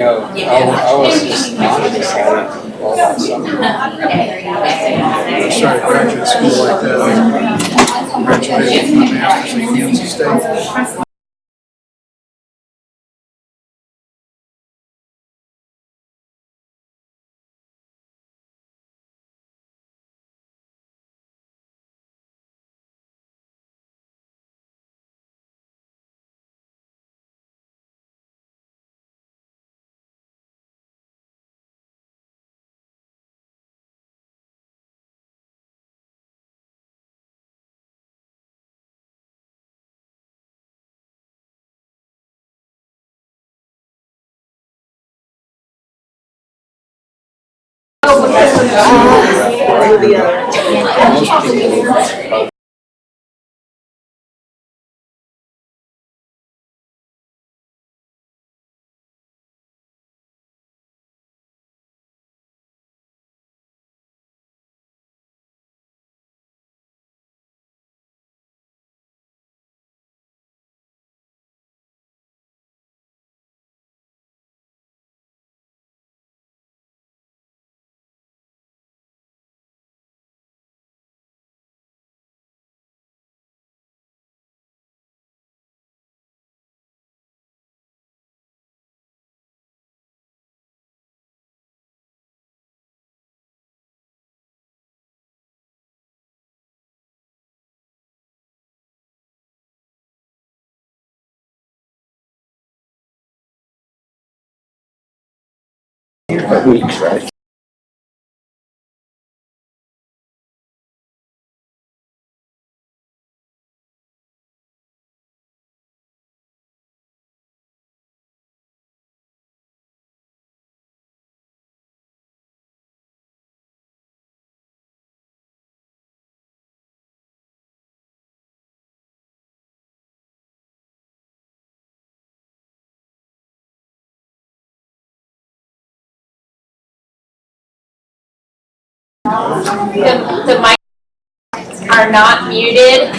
I was just undecided all that summer. I started graduate school like that. I graduated with my master's in Kansas State. Weeks, right? The mics are not muted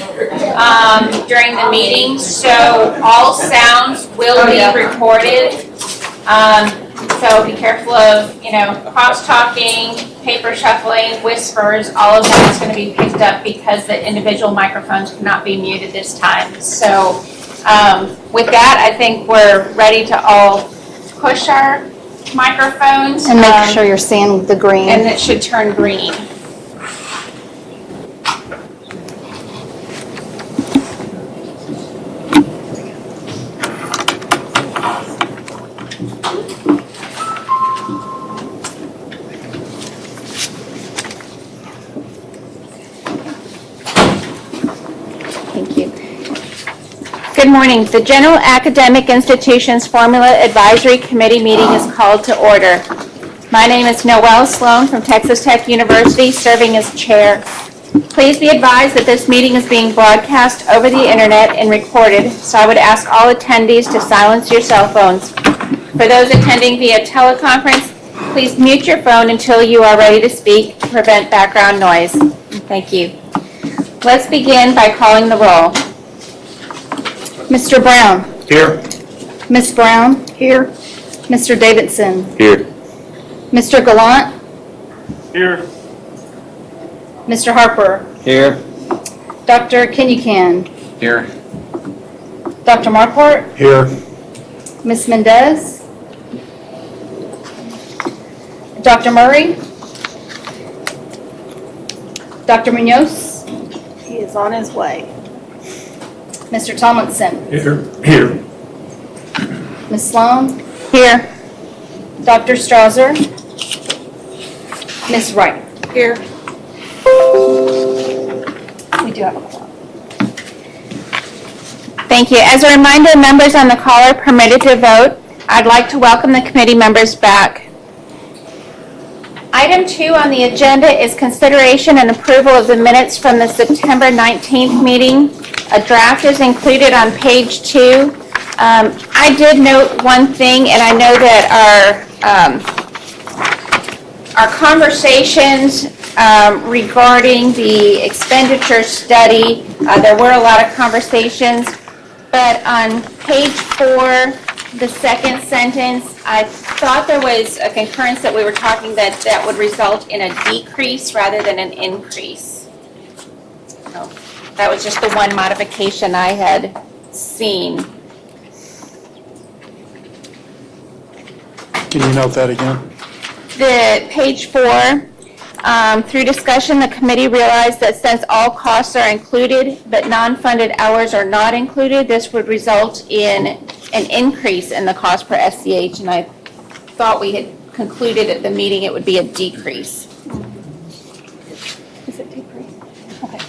during the meeting, so all sounds will be recorded. So be careful of, cross-talking, paper shuffling, whispers, all of that is going to be picked up because the individual microphones cannot be muted this time. So with that, I think we're ready to all push our microphones. And make sure you're seeing the green. And it should turn green. Thank you. Good morning. The General Academic Institutions Formula Advisory Committee meeting is called to order. My name is Noelle Sloan from Texas Tech University, serving as chair. Please be advised that this meeting is being broadcast over the internet and recorded, so I would ask all attendees to silence your cell phones. For those attending via teleconference, please mute your phone until you are ready to speak to prevent background noise. Thank you. Let's begin by calling the roll. Mr. Brown. Here. Ms. Brown. Here. Mr. Davidson. Here. Mr. Gallant. Here. Mr. Harper. Here. Dr. Kenyakan. Here. Dr. Marquardt. Here. Ms. Mendez. Dr. Murray. Dr. Munoz. He is on his way. Mr. Tomlinson. Here. Here. Ms. Sloan. Here. Dr. Strauser. Ms. Wright. Here. We do have a quorum. Thank you. As a reminder, members on the call are permitted to vote. I'd like to welcome the committee members back. Item 2 on the agenda is consideration and approval of the minutes from the September 19th meeting. A draft is included on page 2. I did note one thing, and I know that our conversations regarding the expenditure study, there were a lot of conversations, but on page 4, the second sentence, I thought there was a concurrence that we were talking that would result in a decrease rather than an increase. So that was just the one modification I had seen. Can you note that again? The page 4, through discussion, the committee realized that since all costs are included but non-funded hours are not included, this would result in an increase in the cost per SCH, and I thought we had concluded at the meeting it would be a decrease. Is it decrease? Okay.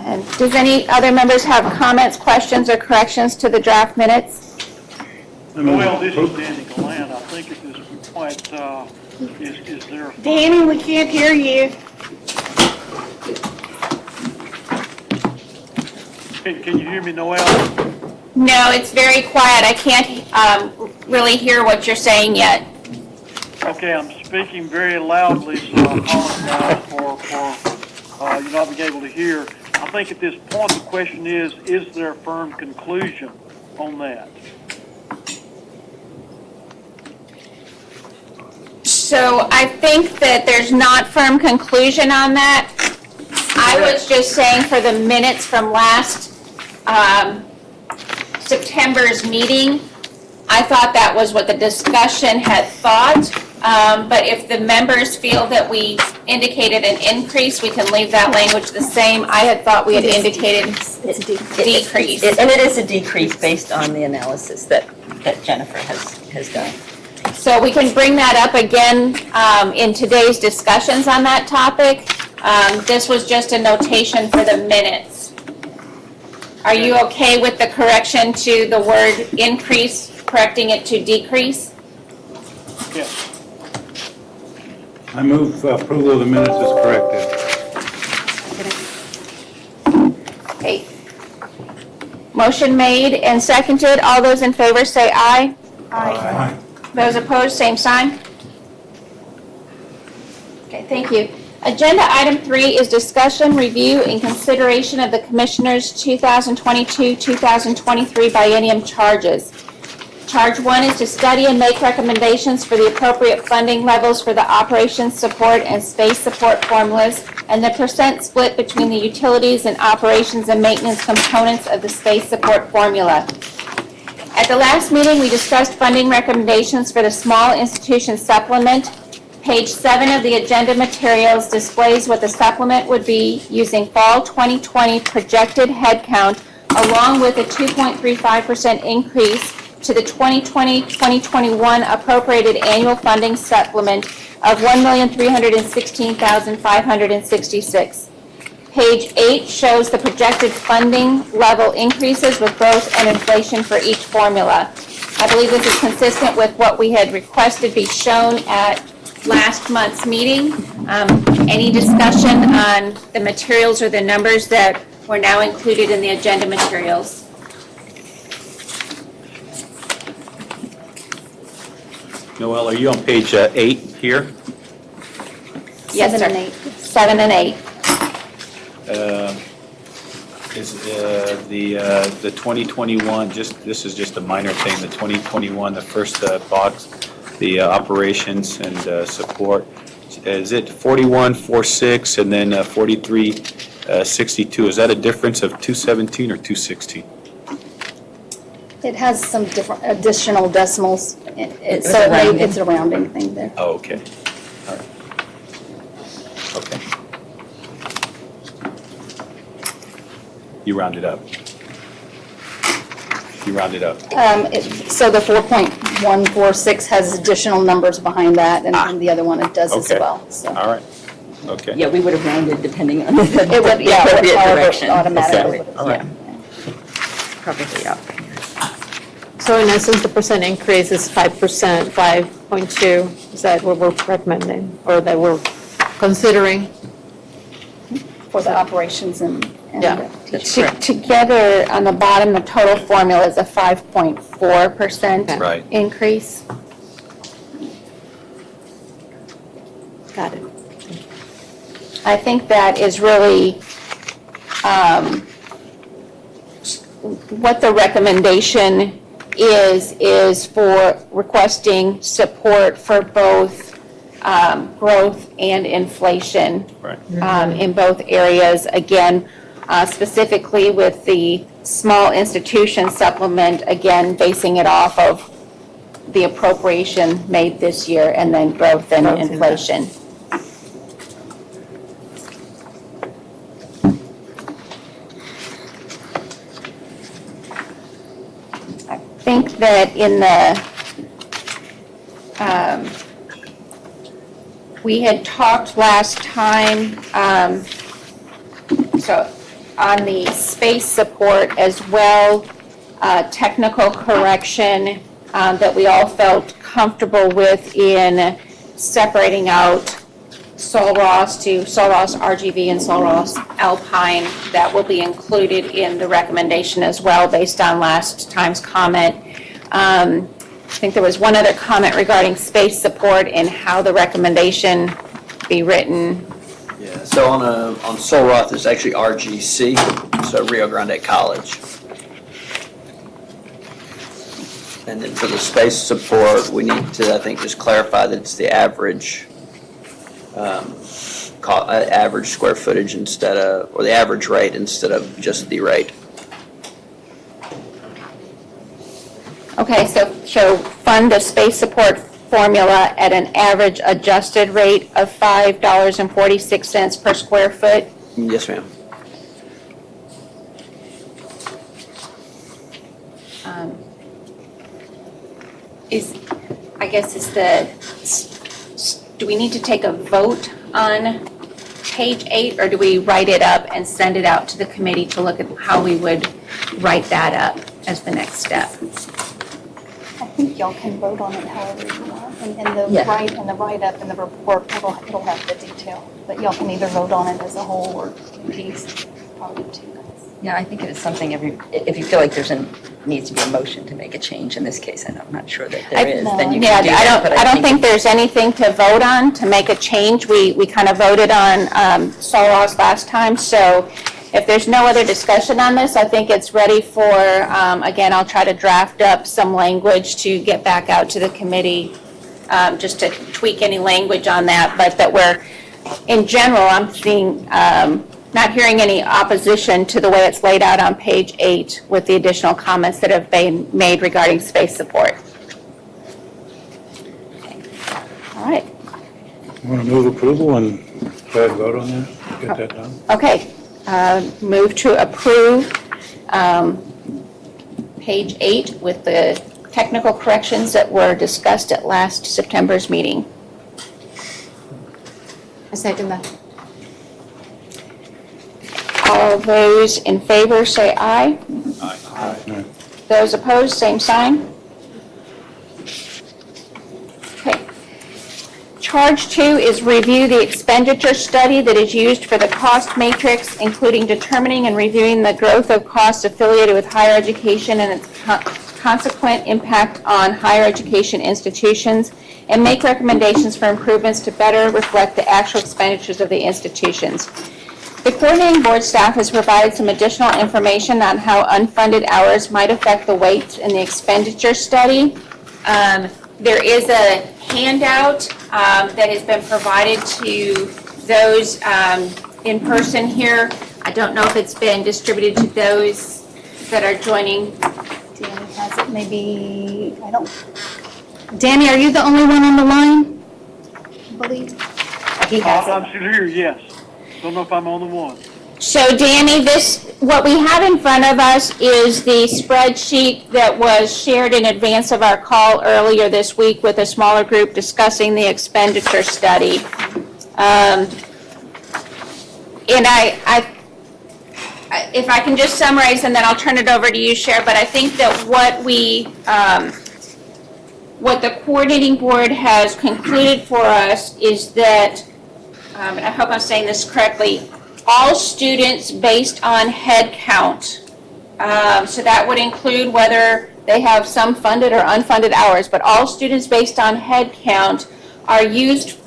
And does any other members have comments, questions, or corrections to the draft minutes? Well, this is Danny Glenn. I think at this point, is there? Danny, we can't hear you. Can you hear me, Noel? No, it's very quiet. I can't really hear what you're saying yet. Okay, I'm speaking very loudly, so I apologize for you not being able to hear. I think at this point the question is there a firm conclusion on that? So I think that there's not firm conclusion on that. I was just saying for the minutes from last September's meeting, I thought that was what the discussion had thought. But if the members feel that we indicated an increase, we can leave that language the same. I had thought we had indicated decrease. And it is a decrease based on the analysis that Jennifer has done. So we can bring that up again in today's discussions on that topic. This was just a notation for the minutes. Are you okay with the correction to the word increase, correcting it to decrease? Yes. I move approval of the minutes as corrected. Okay. Motion made and seconded. All those in favor say aye. Aye. Those opposed, same sign. Okay, thank you. Agenda item 3 is discussion, review, and consideration of the Commissioners' 2022-2023 Biennium charges. Charge 1 is to study and make recommendations for the appropriate funding levels for the operations support and space support formulas and the percent split between the utilities and operations and maintenance components of the space support formula. At the last meeting, we discussed funding recommendations for the small institution supplement. Page 7 of the agenda materials displays what the supplement would be using fall 2020 projected headcount along with a 2.35% increase to the 2020-2021 appropriated annual funding supplement of $1,316,566. Page 8 shows the projected funding level increases with growth and inflation for each formula. I believe this is consistent with what we had requested be shown at last month's meeting. Any discussion on the materials or the numbers that were now included in the agenda materials? Noel, are you on page 8 here? Yes, sir. 7 and 8. 7 and 8. Is the 2021, this is just a minor thing, the 2021, the first box, the operations and support, is it 4146 and then 4362? Is that a difference of 217 or 216? It has some different additional decimals, so it's a rounding thing there. Oh, okay. All right. Okay. You round it up. You round it up. So the 4.146 has additional numbers behind that, and the other one it does as Okay. well. So All right. Okay. Yeah, we would have rounded depending on the it would, appropriate direction. automatically. Okay. would- All right. Probably, yeah. So in essence, the percent increase is 5%, 5.2. Is that what we're recommending or that we're considering? For the operations and Yeah. That's correct. Together, on the bottom, the total formula is a 5.4% Right. increase. Got it. I think that is really what the recommendation is for requesting support for both growth and inflation Right. in both areas. Again, specifically with the small institution supplement, again, basing it off of the appropriation made this year and then growth and inflation. I think that in the, we had talked last time, so on the space support as well, technical correction, that we all felt comfortable with in separating out Sol Ross to Sol Ross RGV and Sol Ross Alpine. That will be included in the recommendation as well, based on last time's comment. I think there was one other comment regarding space support and how the recommendation be written. Yeah, so on Sol Roth, it's actually RGC, so Rio Grande College. And then for the space support, we need to, I think, just clarify that it's the average, average square footage instead of, or the average rate instead of just the rate. Okay, so fund the space support formula at an average adjusted rate of $5.46 per square foot. Yes, ma'am. Do we need to take a vote on page 8, or do we write it up and send it out to the committee to look at how we would write that up as the next step? I think y'all can vote on it however you want, and the Yeah. write-up and the report, it'll have the detail. But y'all can either vote on it as a whole or in piece, probably two guys. Yeah, I think it is something if you feel like needs to be a motion to make a change in this case, and I'm not sure that there is, then you can do that. But I don't think there's anything to vote on to make a change. We kind of voted on Sol Ross last time, so if there's no other discussion on this, I think it's ready for, again, I'll try to draft up some language to get back out to the committee, just to tweak any language on that, but that we're, in general, I'm seeing, not hearing any opposition to the way it's laid out on page 8 with the additional comments that have been made regarding space support. All right. Want to move approval and go ahead and vote on that? Get that done? Okay. Move to approve page 8 with the technical corrections that were discussed at last September's meeting. I second that. All those in favor say aye. Aye. Those opposed, same sign. Okay. Charge 2 is review the expenditure study that is used for the cost matrix, including determining and reviewing the growth of costs affiliated with higher education and its consequent impact on higher education institutions, and make recommendations for improvements to better reflect the actual expenditures of the institutions. The coordinating board staff has provided some additional information on how unfunded hours might affect the weights in the expenditure study. There is a handout that has been provided to those in person here. I don't know if it's been distributed to those that are joining. Danny has it, maybe, I don't. Danny, are you the only one on the line? I believe. He has it. I'm still here, yes. Don't know if I'm on the one. So Danny, what we have in front of us is the spreadsheet that was shared in advance of our call earlier this week with a smaller group discussing the expenditure study. And if I can just summarize, and then I'll turn it over to you, Cher, but I think that what the coordinating board has concluded for us is that, and I hope I'm saying this correctly, all students based on head count. So that would include whether they have some funded or unfunded hours, but all students based on head count are used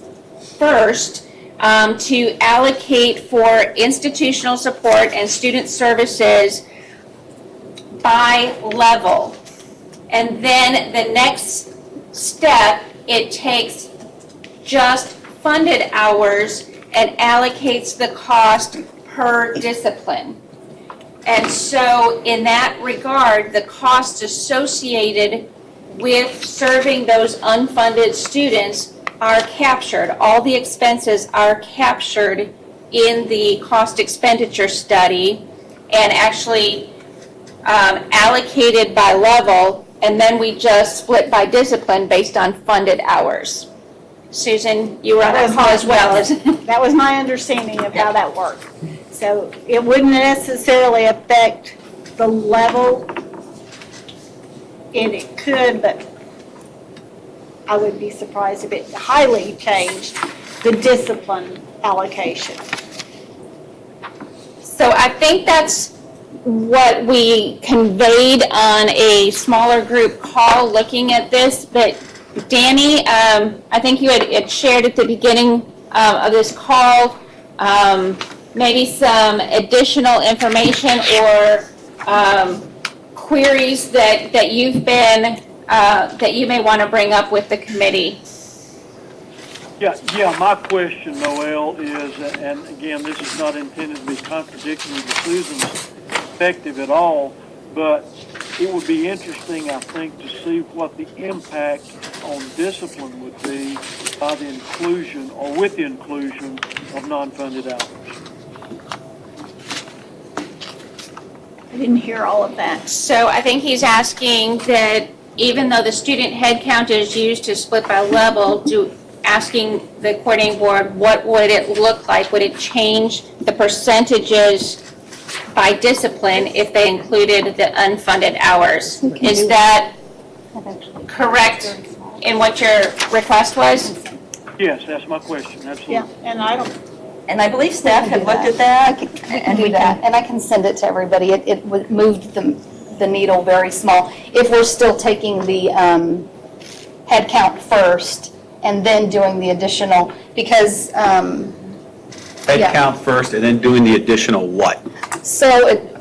first to allocate for institutional support and student services by level. And then the next step, it takes just funded hours and allocates the cost per discipline. And so in that regard, the costs associated with serving those unfunded students are captured. All the expenses are captured in the cost expenditure study and actually allocated by level, and then we just split by discipline based on funded hours. Susan, you were on that call as well. That was my understanding of how that worked. So it wouldn't necessarily affect the level, and it could, but I would be surprised if it highly changed the discipline allocation. So I think that's what we conveyed on a smaller group call looking at this, but Danny, I think you had shared at the beginning of this call maybe some additional information or queries that you've been, that you may want to bring up with the committee. Yeah, my question, Noel, is, and again, this is not intended to be contradictory to Susan's perspective at all, but it would be interesting, I think, to see what the impact on discipline would be by the inclusion, or with the inclusion, of non-funded hours. I didn't hear all of that. So I think he's asking that even though the student head count is used to split by level, asking the coordinating board, what would it look like? Would it change the percentages by discipline if they included the unfunded hours? Is that correct in what your request was? Yes, that's my question, absolutely. Yeah, and I don't, And I believe staff had looked at that. We can do that, and I can send it to everybody. It moved the needle very small. If we're still taking the head count first and then doing the additional, because, Head yeah. count first and then doing the additional what? So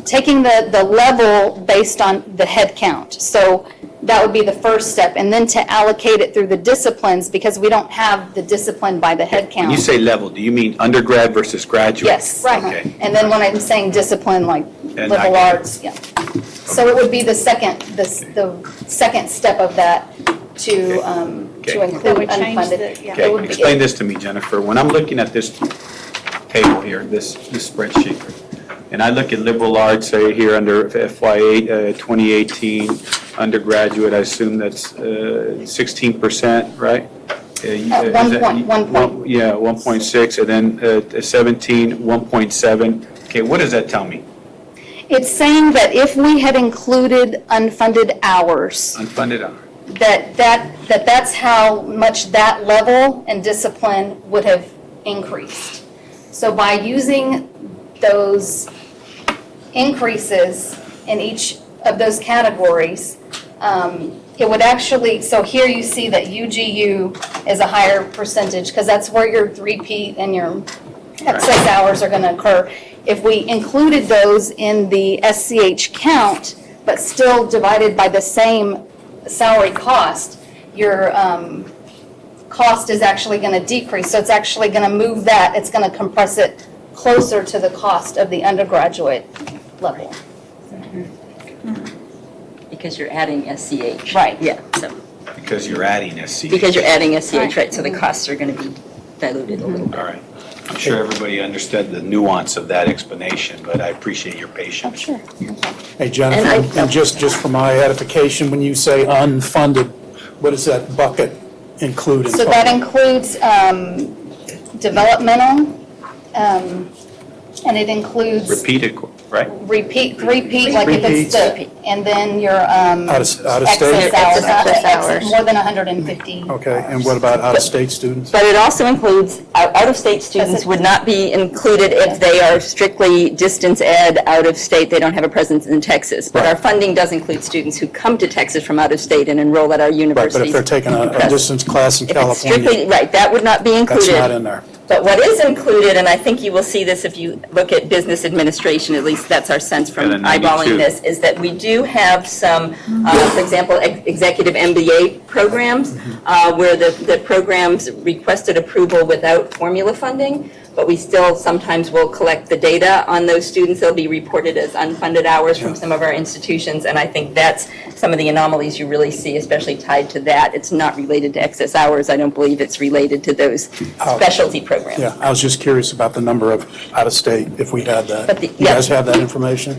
taking the level based on the head count. So that would be the first step. And then to allocate it through the disciplines, because we don't have the discipline by the head count. When you say level, do you mean undergrad versus graduate? Yes. Right. Okay. And then when I'm saying discipline, like And liberal I get it. arts, yeah. So it would be the second step of that to Okay. include That would change unfunded. the- yeah. It would Okay, be- explain this to me, Jennifer. When I'm looking at this table here, this spreadsheet, and I look at liberal arts, say here under FY 2018, undergraduate, I assume that's 16%, right? Is that- 1.1. Yeah, 1.6, and then 17, 1.7. Okay, what does that tell me? It's saying that if we had included unfunded hours, Unfunded hour. that's how much that level and discipline would have increased. So by using those increases in each of those categories, it would actually, so here you see that UGU is a higher percentage because that's where your repeat and your excess hours are going to occur. If we included those in the SCH count, but still divided by the same salary cost, your cost is actually going to decrease. So it's actually going to move that, it's going to compress it closer to the cost of the undergraduate level. Because you're adding SCH. Right. Yeah, so, Because you're adding SC. because you're adding SCH, right, so the costs are going to be diluted a little bit. All right. I'm sure everybody understood the nuance of that explanation, but I appreciate your patience. Sure. Hey, Jennifer, and just for my edification, when you say unfunded, what does that bucket include? in So that total? includes developmental, and it includes Repeated, right? repeat, like if it's the, and then your Out of state? excess hours, hours. more than 150. Okay, and what about out-of-state students? But it also includes, out-of-state students would not be included if they are strictly distance ed out of state, they don't have a presence in Texas. But our funding does include students who come to Texas from out of state and enroll at our Right, universities. but if they're taking a Because distance class in if it's strictly, California, right, that would not be that's included. not in there. But what is included, and I think you will see this if you look at business administration, at least that's our sense from Yeah, the 92. eyeballing this, is that we do have some, for example, executive MBA programs, where the programs requested approval without formula funding, but we still sometimes will collect the data on those students. They'll be reported as unfunded hours from some of our institutions, and I think that's some of the anomalies you really see, especially tied to that. It's not related to excess hours. I don't believe it's related to those specialty programs. Yeah, I was just curious about the number of out-of-state, if we had that. But the- You guys have that information?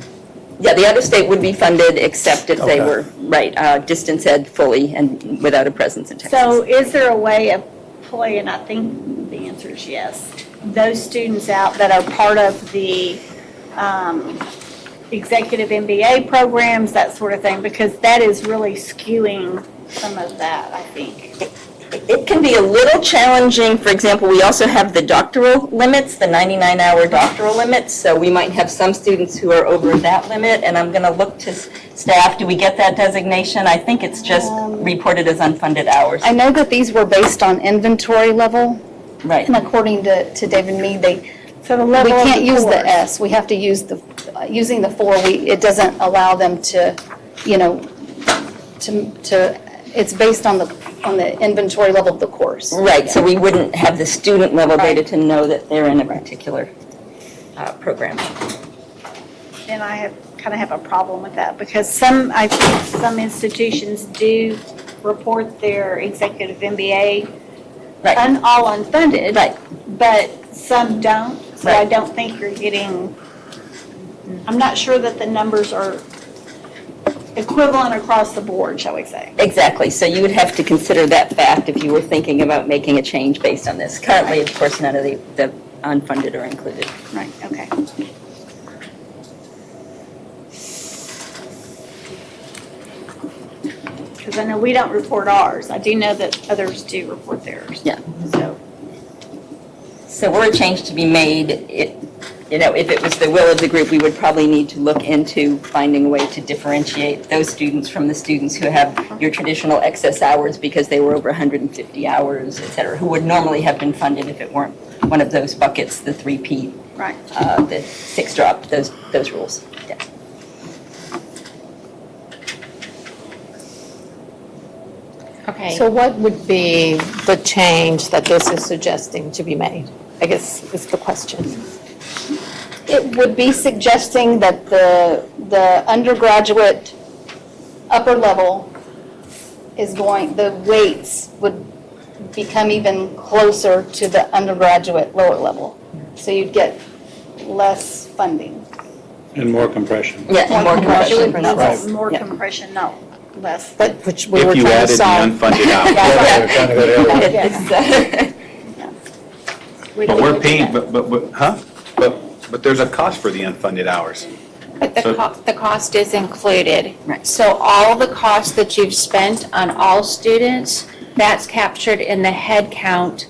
Yeah, the out-of-state would be funded except if they Okay. were, right, distance ed fully and without a presence in Texas. So is there a way of pulling, I think the answer is yes, those students out that are part of the executive MBA programs, that sort of thing, because that is really skewing some of that, I think. It can be a little challenging. For example, we also have the doctoral limits, the 99-hour doctoral limits, so we might have some students who are over that limit, and I'm going to look to staff. Do we get that designation? I think it's just reported as unfunded hours. I know that these were based on inventory level, Right. and according to David Mead, So the we level of can't the use the course. S, we have to use using the 4, it doesn't allow them to, it's based on the inventory level of the course. Right, so we wouldn't have the student level data to know that they're in a particular program. And I kind of have a problem with that, because I think some institutions do report their executive MBA Right. all unfunded. Right. But some don't, so I Right. don't think you're getting, I'm not sure that the numbers are equivalent across the board, shall we say. Exactly, so you would have to consider that fact if you were thinking about making a change based on this. Currently, of course, none of the unfunded are included. Right, okay. Because I know we don't report ours. I do know that others do report theirs. Yeah. So, So were a change to be made, if it was the will of the group, we would probably need to look into finding a way to differentiate those students from the students who have your traditional excess hours because they were over 150 hours, et cetera, who would normally have been funded if it weren't one of those buckets, the 3-peat, right. the 6-drop, those rules. Yeah. Okay. So what would be the change that this is suggesting to be made? I guess is the question. It would be suggesting that the undergraduate upper level the weights would become even closer to the undergraduate lower level. So you'd get less funding. And more compression. Yeah, and more compression. Right. More Yeah. compression, no, less. But which we were If you trying to added the solve. unfunded hours. We But can we're look at paying, that. but there's a cost for the unfunded hours. But So- the cost is included. Right. So all the costs that you've spent on all students, that's captured in the head count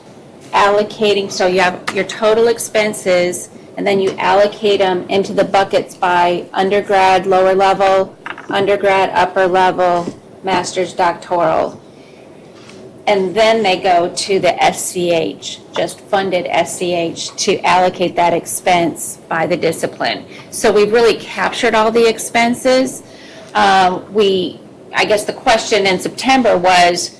allocating. So you have your total expenses, and then you allocate them into the buckets by undergrad, lower level, undergrad, upper level, master's, doctoral. And then they go to the SCH, just funded SCH, to allocate that expense by the discipline. So we've really captured all the expenses. I guess the question in September was,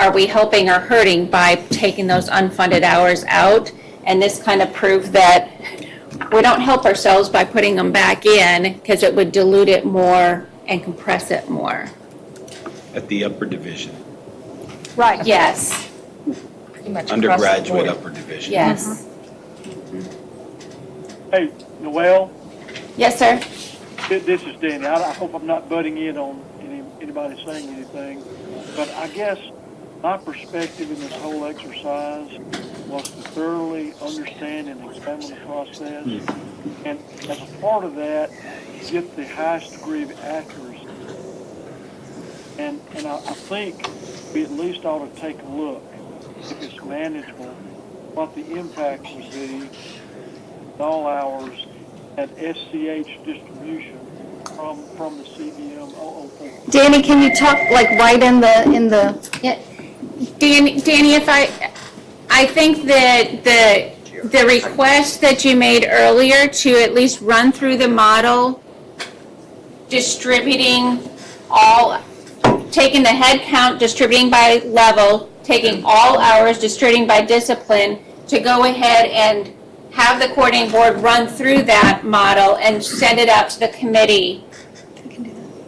are we helping or hurting by taking those unfunded hours out? And this kind of proved that we don't help ourselves by putting them back in, because it would dilute it more and compress it more. At the upper division, Right. Yes, Pretty much across the undergraduate board. upper division. yes. Hey, Noel, Yes, sir? this is Danny. I hope I'm not butting in on anybody saying anything, but I guess my perspective in this whole exercise was to thoroughly understand and examine the process, and as a part of that, get the highest degree of accuracy. And I think we at least ought to take a look, if it's manageable, what the impact would be at all hours at SCH distribution from the CBM 004. Danny, can you talk like right in the, Yeah. Danny, if I think that the request that you made earlier to at least run through the model, distributing taking the head count, distributing by level, taking all hours, distributing by discipline, to go ahead and have the coordinating board run through that model and send it out to the committee.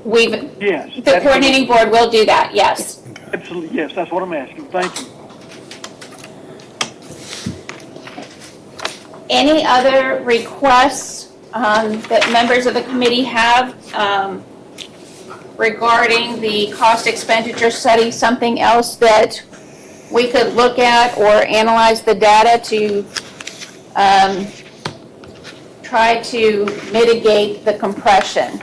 Yes. The coordinating board will do that, yes. Absolutely, yes, that's what I'm asking. Thank you. Any other requests that members of the committee have regarding the cost expenditure study? Something else that we could look at or analyze the data to try to mitigate the compression?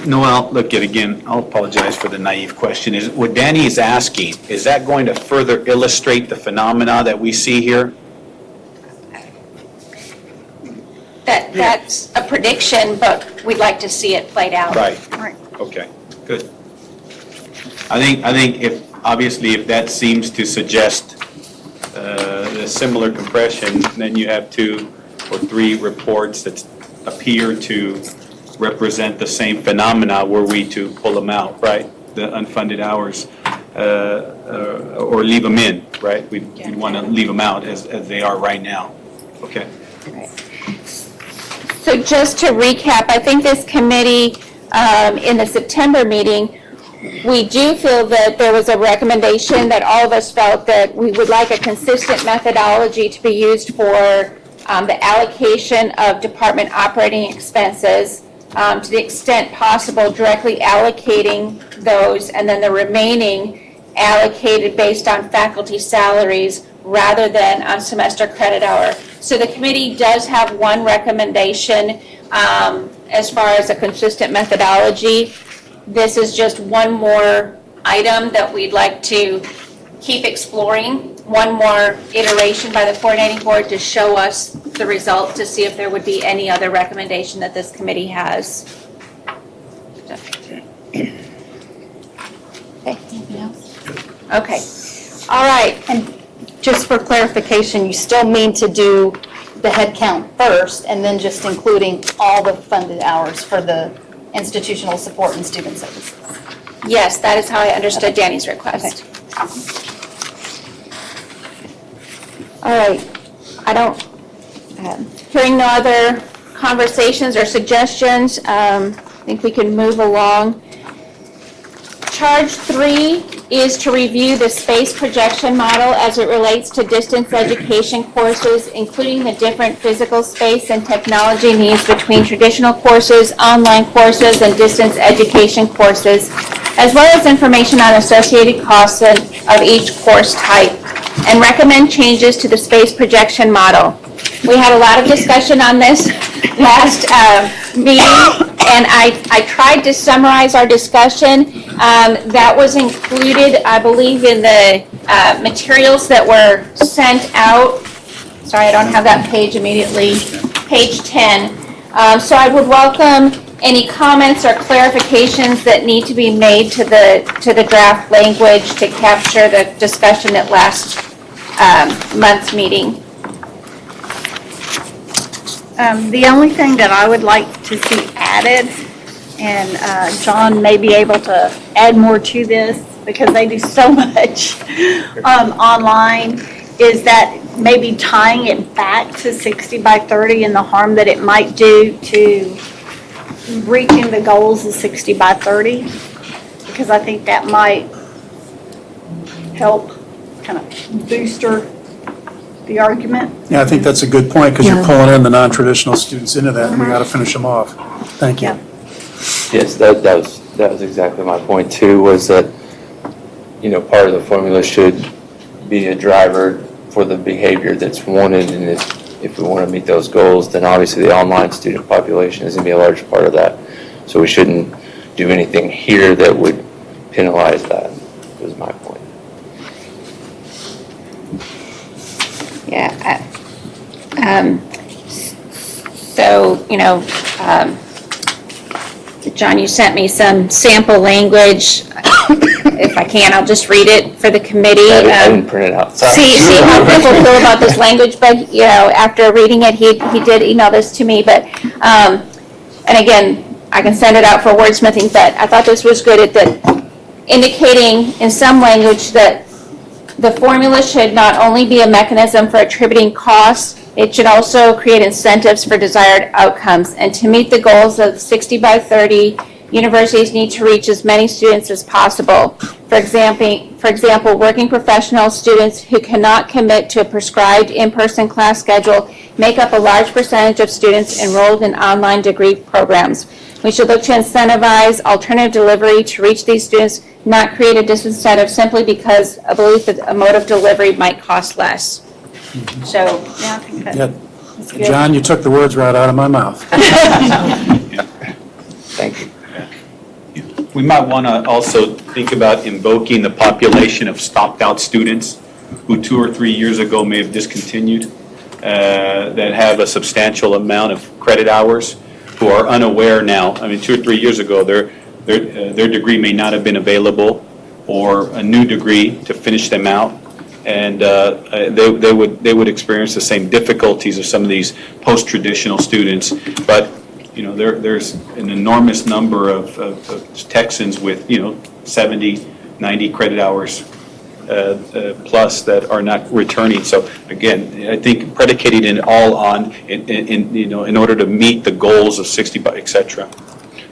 Noel, look, again, I'll apologize for the naive question. Is what Danny is asking, is that going to further illustrate the phenomena that we see here? That's a prediction, but we'd like to see it played out. Right. Right. Okay, good. I think if that seems to suggest a similar compression, then you have 2 or 3 reports that appear to represent the same phenomena were we to pull them out, right? The unfunded hours, or leave them in, right? We'd want to leave them out as they are right now. Okay. So just to recap, I think this committee, in the September meeting, we do feel that there was a recommendation that all of us felt that we would like a consistent methodology to be used for the allocation of department operating expenses, to the extent possible, directly allocating those, and then the remaining allocated based on faculty salaries rather than on semester credit hour. So the committee does have one recommendation as far as a consistent methodology. This is just one more item that we'd like to keep exploring, one more iteration by the coordinating board to show us the result, to see if there would be any other recommendation that this committee has. Okay, anything else? Okay, all right. And just for clarification, you still mean to do the head count first and then just including all the funded hours for the institutional support and student services? Yes, that is how I understood Danny's request. All right, hearing no other conversations or suggestions, I think we can move along. Charge 3 is to review the space projection model as it relates to distance education courses, including the different physical space and technology needs between traditional courses, online courses, and distance education courses, as well as information on associated costs of each course type, and recommend changes to the space projection model. We had a lot of discussion on this last meeting, and I tried to summarize our discussion. That was included, I believe, in the materials that were sent out. Sorry, I don't have that page immediately. Page 10. So I would welcome any comments or clarifications that need to be made to the draft language to capture the discussion at last month's meeting. The only thing that I would like to see added, and John may be able to add more to this because they do so much online, is that maybe tying it back to 60 by 30 and the harm that it might do to reaching the goals of 60 by 30, because I think that might help kind of booster the argument. Yeah, I think that's a good point, because you're pulling in the non-traditional students into that, and we got to finish them off. Thank you. Yeah. Yes, that was exactly my point too, was that, part of the formula should be a driver for the behavior that's wanted, and if we want to meet those goals, then obviously the online student population is going to be a large part of that. So we shouldn't do anything here that would penalize that, was my point. Yeah. So, John, you sent me some sample language. if I can, I'll just read it for the committee. I didn't print it out, sorry. See how people feel about this language, but, you know, after reading it, he did email this to me, but, and again, I can send it out for wordsmithing, but I thought this was good at that, indicating in some language that the formula should not only be a mechanism for attributing costs, it should also create incentives for desired outcomes. And to meet the goals of 60 by 30, universities need to reach as many students as possible. For example, working professional students who cannot commit to a prescribed in-person class schedule make up a large percentage of students enrolled in online degree programs. We should look to incentivize alternative delivery to reach these students, not create a disincentive simply because a belief that a mode of delivery might cost less. So, yeah, I think Yeah. that's good. John, you took the words right out of my mouth. Thank you. We might want to also think about invoking the population of stopped-out students who 2 or 3 years ago may have discontinued, that have a substantial amount of credit hours, who are unaware now. I mean, 2 or 3 years ago, their degree may not have been available, or a new degree to finish them out, and they would experience the same difficulties of some of these post-traditional students. But you know, there's an enormous number of Texans with 70, 90 credit hours plus that are not returning. So again, I think predicating it all on in order to meet the goals of 60, et cetera.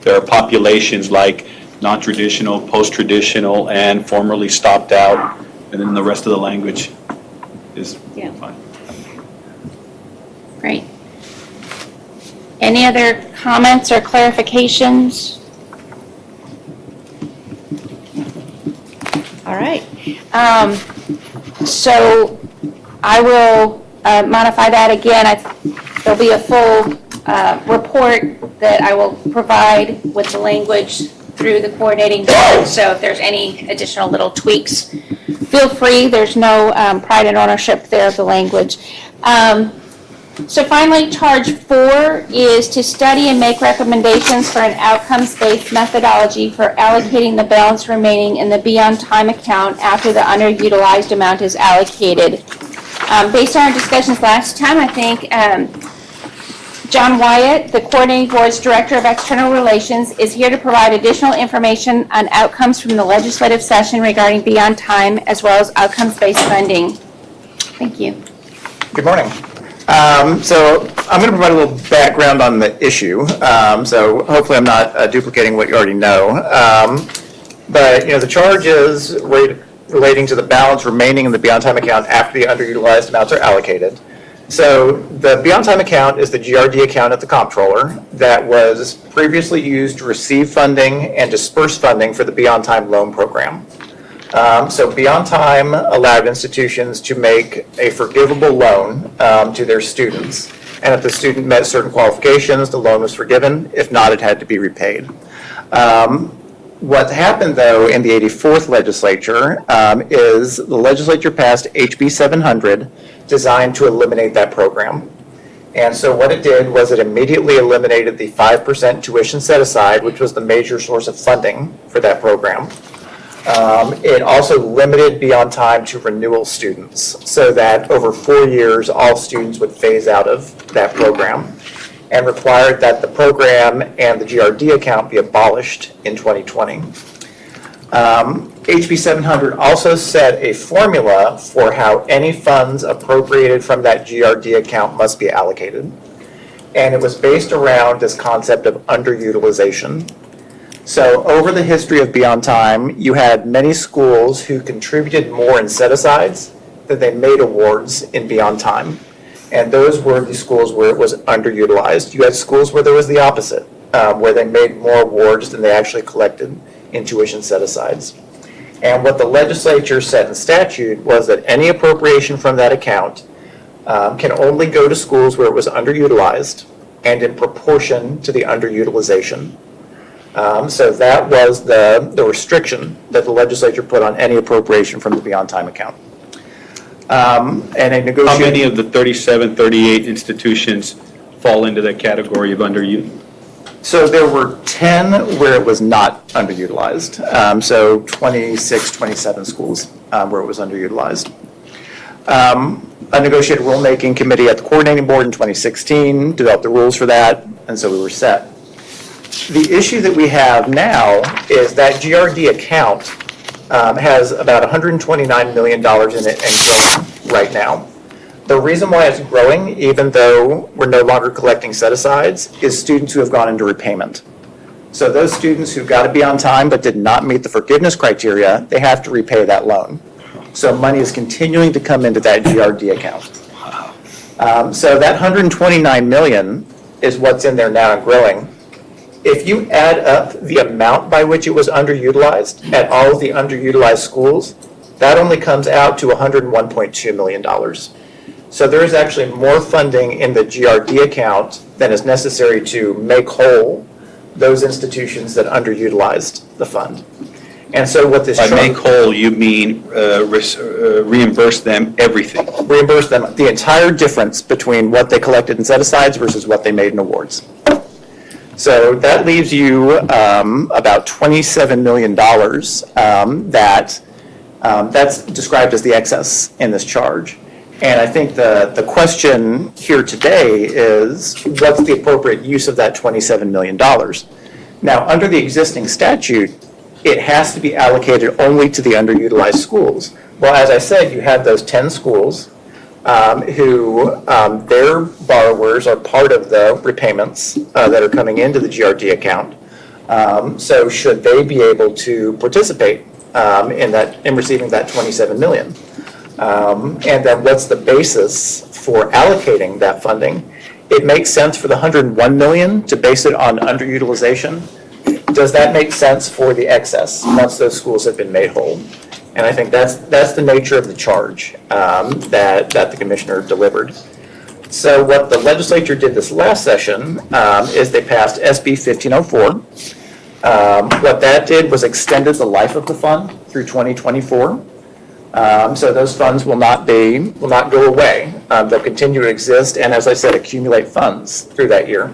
There are populations like non-traditional, post-traditional, and formerly stopped out, and then the rest of the language is fine. Great. Any other comments or clarifications? All right. So I will modify that again. There'll be a full report that I will provide with the language through the coordinating board. So if there's any additional little tweaks, feel free. There's no pride and ownership there of the language. So finally, charge 4 is to study and make recommendations for an outcomes-based methodology for allocating the balance remaining in the Beyond Time account after the underutilized amount is allocated. Based on our discussions last time, I think John Wyatt, the Coordinating Board's Director of External Relations, is here to provide additional information on outcomes from the legislative session regarding Beyond Time, as well as outcomes-based funding. Thank you. Good morning. So I'm going to provide a little background on the issue. So hopefully I'm not duplicating what you already know. But the charge is relating to the balance remaining in the Beyond Time account after the underutilized amounts are allocated. So the Beyond Time account is the GRD account at the comptroller that was previously used to receive funding and disperse funding for the Beyond Time loan program. So Beyond Time allowed institutions to make a forgivable loan to their students. And if the student met certain qualifications, the loan was forgiven. If not, it had to be repaid. What happened, though, in the 84th legislature is the legislature passed HB 700 designed to eliminate that program. And so what it did was it immediately eliminated the 5% tuition set aside, which was the major source of funding for that program. It also limited Beyond Time to renewal students so that over 4 years, all students would phase out of that program, and required that the program and the GRD account be abolished in 2020. HB 700 also set a formula for how any funds appropriated from that GRD account must be allocated. And it was based around this concept of underutilization. So over the history of Beyond Time, you had many schools who contributed more in set-asides than they made awards in Beyond Time. And those were the schools where it was underutilized. You had schools where there was the opposite, where they made more awards than they actually collected in tuition set-asides. And what the legislature said in statute was that any appropriation from that account can only go to schools where it was underutilized and in proportion to the underutilization. So that was the restriction that the legislature put on any appropriation from the Beyond Time account. And a negotiation. How many of the 37, 38 institutions fall into that category of underutilized? So there were 10 where it was not underutilized. So 26, 27 schools where it was underutilized. A negotiated rulemaking committee at the coordinating board in 2016 developed the rules for that, and so we were set. The issue that we have now is that GRD account has about $129 million in it and growing right now. The reason why it's growing, even though we're no longer collecting set-asides, is students who have gone into repayment. So those students who got to be on time but did not meet the forgiveness criteria, they have to repay that loan. So money is continuing to come into that GRD account. So that $129 million is what's in there now and growing. If you add up the amount by which it was underutilized at all of the underutilized schools, that only comes out to $101.2 million. So there is actually more funding in the GRD account than is necessary to make whole those institutions that underutilized the fund. And so what this By make whole, you mean reimburse them everything? Reimburse them the entire difference between what they collected in set-asides versus what they made in awards. So that leaves you about $27 million that's described as the excess in this charge. And I think the question here today is, what's the appropriate use of that $27 million? Now, under the existing statute, it has to be allocated only to the underutilized schools. Well, as I said, you have those 10 schools who their borrowers are part of the repayments that are coming into the GRD account. So should they be able to participate in receiving that $27 million? And then what's the basis for allocating that funding? It makes sense for the $101 million to base it on underutilization. Does that make sense for the excess once those schools have been made whole? And I think that's the nature of the charge that the commissioner delivered. So what the legislature did this last session is they passed SB 1504. What that did was extended the life of the fund through 2024. So those funds will not go away. They'll continue to exist and, as I said, accumulate funds through that year.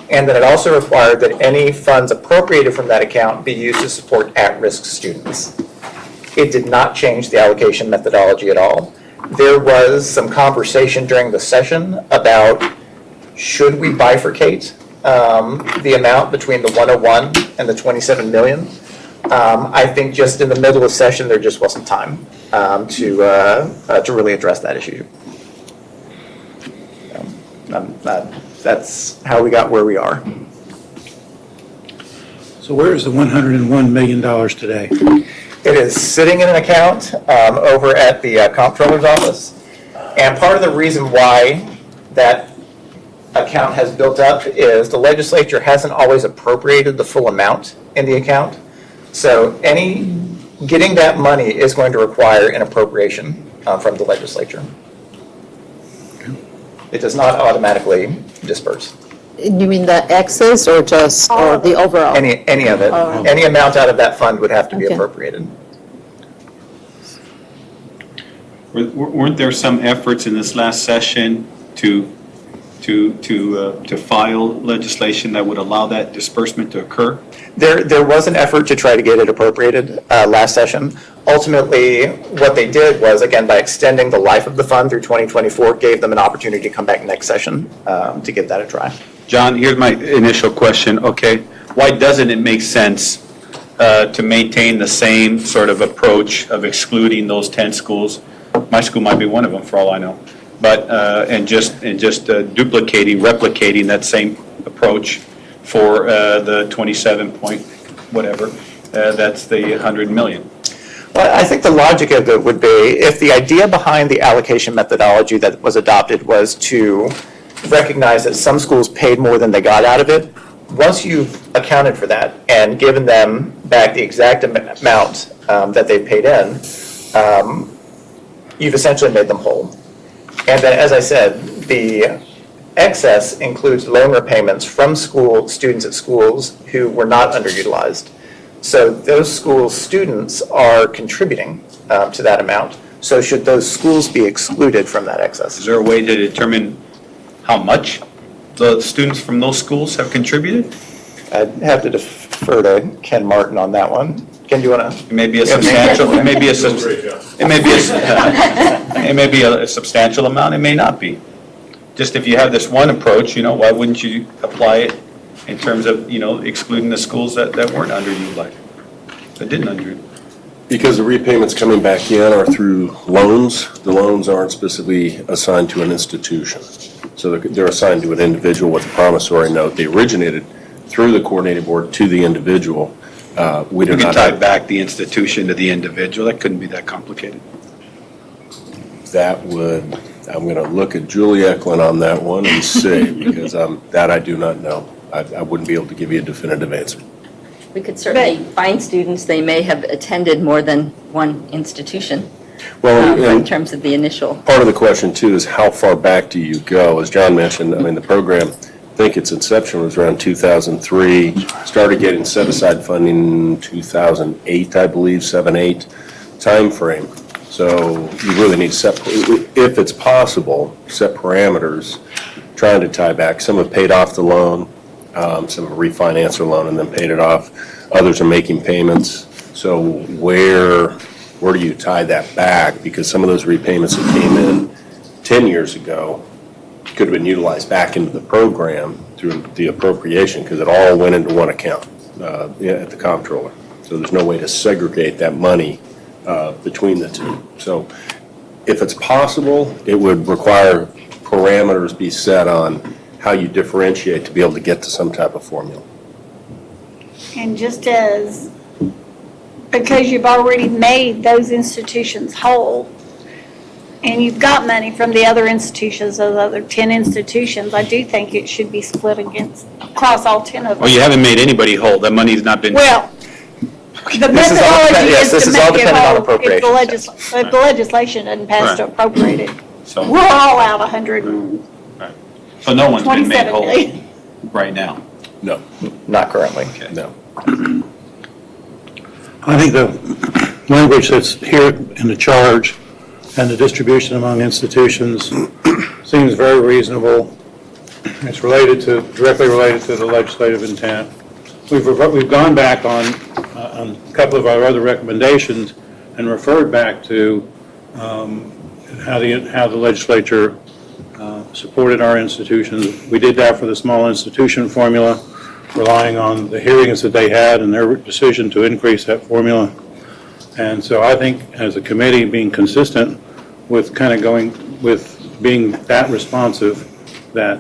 And then it also required that any funds appropriated from that account be used to support at-risk students. It did not change the allocation methodology at all. There was some conversation during the session about should we bifurcate the amount between the 101 and the 27 million. I think just in the middle of session, there just wasn't time to really address that issue. That's how we got where we are. So where is the $101 million today? It is sitting in an account over at the comptroller's office. And part of the reason why that account has built up is the legislature hasn't always appropriated the full amount in the account. So getting that money is going to require an appropriation from the legislature. It does not automatically disperse. You mean the excess or just, or the overall? Any of it. Oh. Any amount out of that fund would have to be Okay. appropriated. Weren't there some efforts in this last session to file legislation that would allow that disbursement to occur? There was an effort to try to get it appropriated last session. Ultimately, what they did was, again, by extending the life of the fund through 2024, gave them an opportunity to come back next session to give that a try. John, here's my initial question, okay? Why doesn't it make sense to maintain the same sort of approach of excluding those 10 schools? My school might be one of them, for all I know. But, and just replicating that same approach for the 27 point whatever, that's the 100 million. Well, I think the logic of it would be, if the idea behind the allocation methodology that was adopted was to recognize that some schools paid more than they got out of it, once you've accounted for that and given them back the exact amount that they paid in, you've essentially made them whole. And then, as I said, the excess includes loan repayments from students at schools who were not underutilized. So those schools' students are contributing to that amount. So should those schools be excluded from that excess? Is there a way to determine how much the students from those schools have contributed? I'd have to defer to Ken Martin on that one. Ken, do you want to? It may be a substantial, it may be a substantial amount, it may not be. Just if you have this one approach, why wouldn't you apply it in terms of, excluding the schools that weren't underutilized, that didn't under? Because the repayments coming back in are through loans. The loans aren't specifically assigned to an institution. So they're assigned to an individual with a promissory note. They originated through the coordinating board to the individual. We do You can not tie have, back the institution to the individual, that couldn't be that complicated. I'm going to look at Julie Eklund on that one and see, because that I do not know. I wouldn't be able to give you a definitive answer. We could certainly find students, they may have attended more than one institution Well, in and terms of the initial. part of the question too is how far back do you go? As John mentioned, the program, I think its inception was around 2003, started getting set-aside funding in 2008, I believe, 7-8 timeframe. So you really need to set, if it's possible, set parameters, trying to tie back. Some have paid off the loan, some have refinanced their loan and then paid it off. Others are making payments. So where do you tie that back? Because some of those repayments that came in 10 years ago could have been utilized back into the program through the appropriation, because it all went into one account at the comptroller. So there's no way to segregate that money between the two. So if it's possible, it would require parameters be set on how you differentiate to be able to get to some type of formula. And just because you've already made those institutions whole, and you've got money from the other institutions, those other 10 institutions, I do think it should be split across all 10 of them. Well, you haven't made anybody whole, that money's not been. Well, the This is all methodology yes, this is is to all make it dependent on whole appropriations. if the legislation doesn't pass to Right. appropriate it. So We're all out 127 no one's been made whole million. right now. No, Not currently. no. I think the language that's here in the charge and the distribution among institutions seems very reasonable. It's directly related to the legislative intent. We've gone back on a couple of our other recommendations and referred back to how the legislature supported our institutions. We did that for the small institution formula, relying on the hearings that they had and their decision to increase that formula. And so I think as a committee, being consistent with being that responsive, that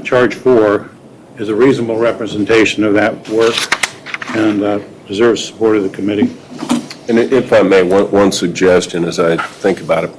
charge 4 is a reasonable representation of that work and deserves support of the committee. And if I may, one suggestion as I think about it,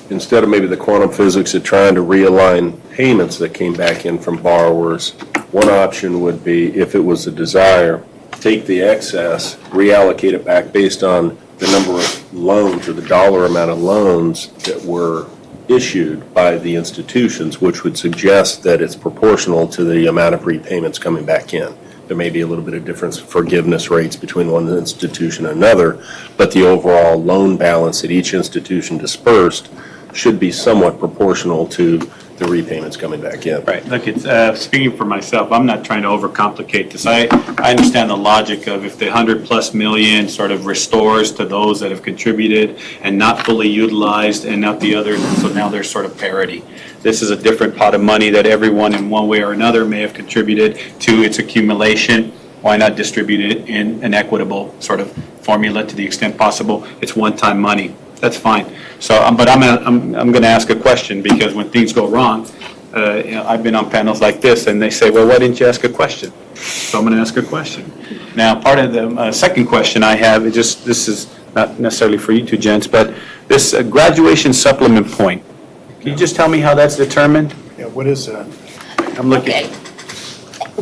instead of maybe the quantum physics of trying to realign payments that came back in from borrowers, one option would be, if it was a desire, take the excess, reallocate it back based on the number of loans or the dollar amount of loans that were issued by the institutions, which would suggest that it's proportional to the amount of repayments coming back in. There may be a little bit of difference in forgiveness rates between one institution and another, but the overall loan balance that each institution dispersed should be somewhat proportional to the repayments coming back in. Right, look, it's, speaking for myself, I'm not trying to overcomplicate this. I understand the logic of if the 100+ million sort of restores to those that have contributed and not fully utilized and not the others, so now there's sort of parity. This is a different pot of money that everyone in one way or another may have contributed to its accumulation. Why not distribute it in an equitable sort of formula to the extent possible? It's one-time money. That's fine. So, but I'm going to ask a question, because when things go wrong, I've been on panels like this, and they say, well, why didn't you ask a question? So I'm going to ask a question. Now, part of the second question I have is just, this is not necessarily for you two gents, but this graduation supplement point. Can you just tell me how that's determined? Yeah, what is that? I'm looking. Okay.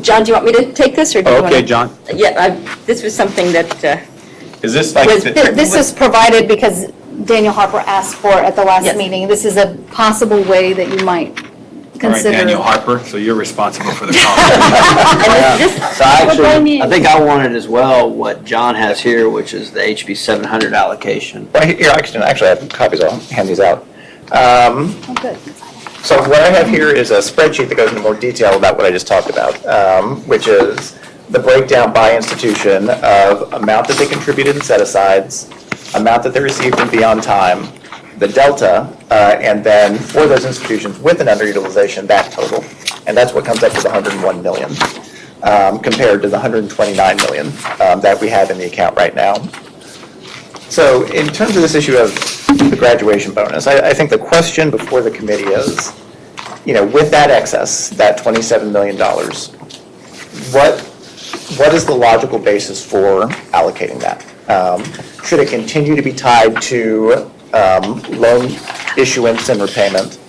John, do you want me to take this, or do you want to? Okay, John. Yeah, this was something that Is this like? This is provided because Daniel Harper asked for it at the last Yes. meeting. This is a possible way that you might All right, consider. Daniel Harper, so you're responsible for the call. So actually, I think I wanted as well what John has here, which is the HB 700 allocation. Right here, actually, I have copies. I'll hand these out. Oh, good. So what I have here is a spreadsheet that goes into more detail about what I just talked about, which is the breakdown by institution of amount that they contributed in set-asides, amount that they received in beyond time, the delta, and then for those institutions with an underutilization, that total. And that's what comes up with 101 million, compared to the 129 million that we have in the account right now. So in terms of this issue of the graduation bonus, I think the question before the committee is, with that excess, that $27 million, what is the logical basis for allocating that? Should it continue to be tied to loan issuance and repayment?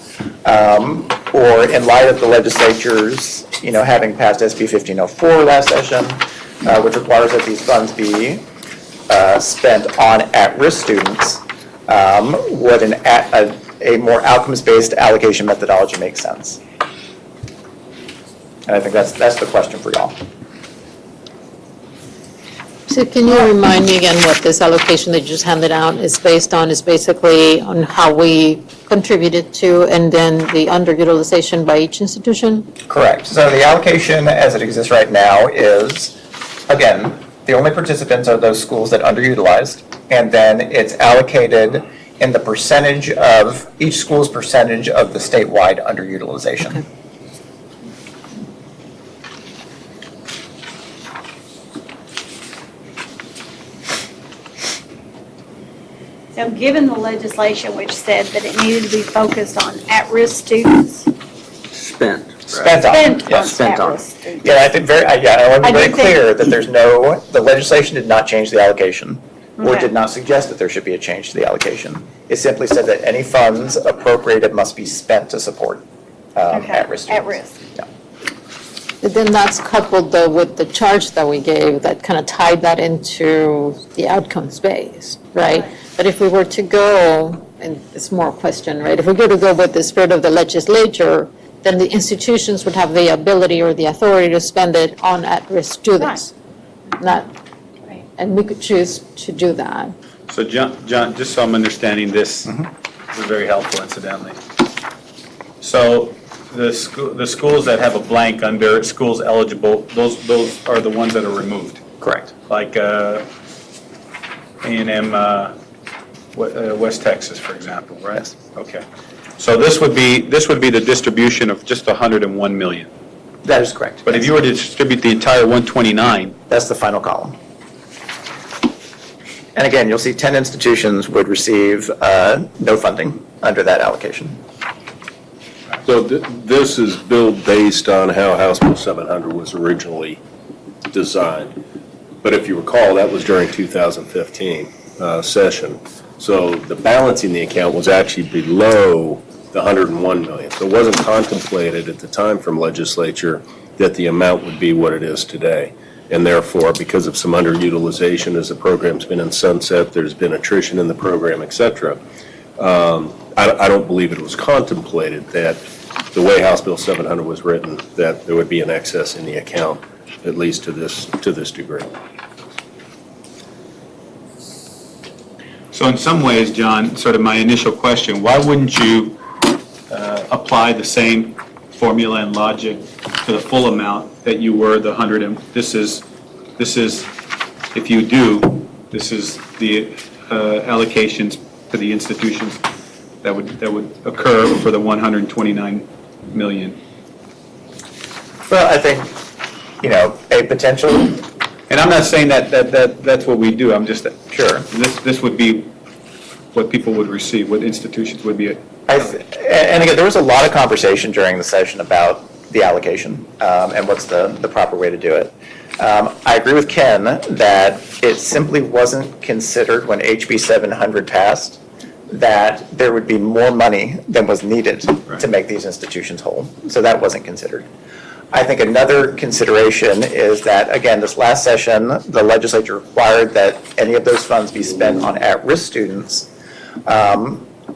Or in light of the legislature's, having passed SB 1504 last session, which requires that these funds be spent on at-risk students, would a more outcomes-based allocation methodology make sense? And I think that's the question for y'all. So can you remind me again what this allocation that you just handed out is based on? Is basically on how we contributed to and then the underutilization by each institution? Correct. So the allocation as it exists right now is, again, the only participants are those schools that underutilized, and then it's allocated in the percentage of, each school's percentage of the statewide underutilization. Okay. So given the legislation which said that it needed to be focused on at-risk students, Spent. Spent on, yes. Spent on. at-risk students. Yeah, I think I want to be I very do think- clear that the legislation did not change the allocation, or Okay. did not suggest that there should be a change to the allocation. It simply said that any funds appropriated must be spent to support Okay, at-risk students. at-risk. Yeah. But then that's coupled though with the charge that we gave that kind of tied that into the outcomes base, right? But if we were to go, and it's more a question, right? If we were to go with the spirit of the legislature, then the institutions would have the ability or the authority to spend it on at-risk students. Not, Right. and we could choose to do that. So John, just so I'm understanding this, this is very helpful incidentally. So the schools that have a blank under schools eligible, those are the ones that are removed, Correct. like A&M West Texas, for example, right? Yes. Okay. So this would be the distribution of just 101 million. That is correct. But if you were to distribute the entire 129, That's the final column. And again, you'll see 10 institutions would receive no funding under that allocation. So this is billed based on how House Bill 700 was originally designed. But if you recall, that was during 2015 session. So the balance in the account was actually below the 101 million. So it wasn't contemplated at the time from legislature that the amount would be what it is today. And therefore, because of some underutilization as the program's been in sunset, there's been attrition in the program, et cetera. I don't believe it was contemplated that the way House Bill 700 was written, that there would be an excess in the account, at least to this degree. so in some ways, John, sort of my initial question, why wouldn't you apply the same formula and logic to the full amount that you were the 100 and this is if you do, this is the allocations to the institutions that would occur for the 129 million. Well, I think, a potential, And I'm not saying that's what we do, I'm just, sure. this would be what people would receive, what institutions would be. And again, there was a lot of conversation during the session about the allocation and what's the proper way to do it. I agree with Ken that it simply wasn't considered when HB 700 passed that there would be more money than was needed to make these institutions whole. So that wasn't considered. I think another consideration is that, again, this last session, the legislature required that any of those funds be spent on at-risk students.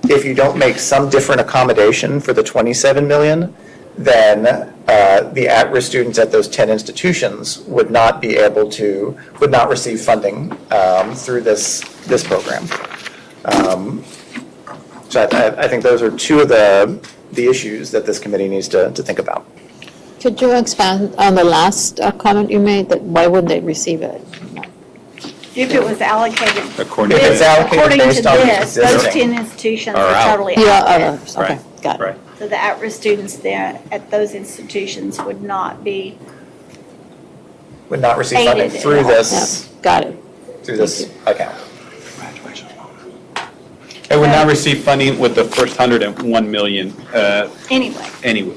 If you don't make some different accommodation for the 27 million, then the at-risk students at those 10 institutions would not receive funding through this program. So I think those are two of the the issues that this committee needs to think about. Could you expand on the last comment you made, that why wouldn't they receive it? If it was allocated. According If it's to, allocated According to based on this, those existing. 10 institutions Are are out. totally Yeah, out. others, okay, got it. right. So the at-risk students there at those institutions would not be, Would not receive funding Aided. through Yeah, this, got it. account. They would not receive funding with the first 101 million, anyway. anyway.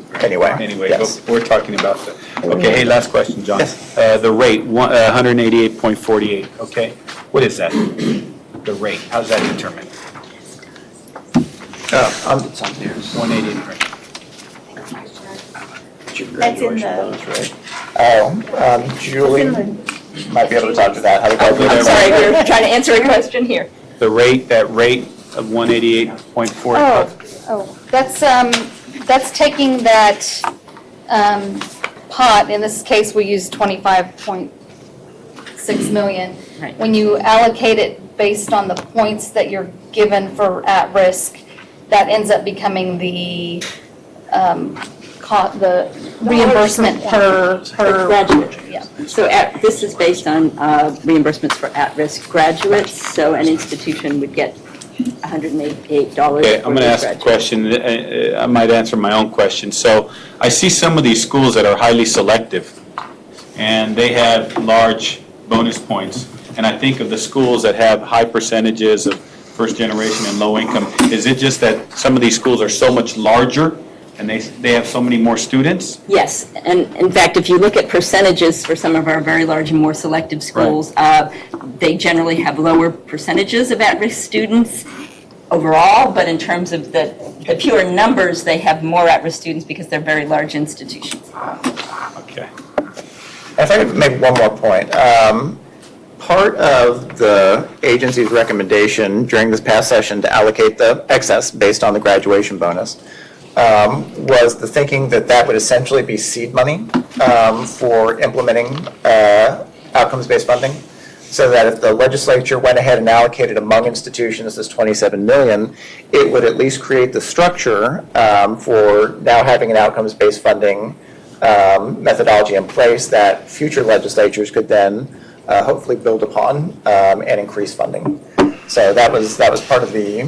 Anyway, yes. But we're talking about the, okay, hey, last question, John. The rate, 188.48, okay? What is that? The rate, how's that determined? It's on there. 188, right? That's in the, Julie in might be able to talk to that. How to I'm calculate Sorry, we're trying to answer a question here. The rate, that rate of 188.40. That's taking that pot, in this case, we use 25.6 million. Right. When you allocate it based on the points that you're given for at-risk, that ends up becoming the reimbursement per Graduate. yeah. So this is based on reimbursements for at-risk graduates, so an institution would get $188 Okay, I'm for going to those ask a graduates. question. I might answer my own question. So I see some of these schools that are highly selective, and they have large bonus points. And I think of the schools that have high percentages of first generation and low income. Is it just that some of these schools are so much larger, and they have so many more students? Yes, and in fact, if you look at percentages for some of our very large and more selective schools, they generally have lower percentages of at-risk students overall, but in terms of the pure numbers, they have more at-risk students because they're very large institutions. Okay. If I could make one more point. Part of the agency's recommendation during this past session to allocate the excess based on the graduation bonus was the thinking that that would essentially be seed money for implementing outcomes-based funding, so that if the legislature went ahead and allocated among institutions this $27 million, it would at least create the structure for now having an outcomes-based funding methodology in place that future legislatures could then hopefully build upon and increase funding. So that was part of the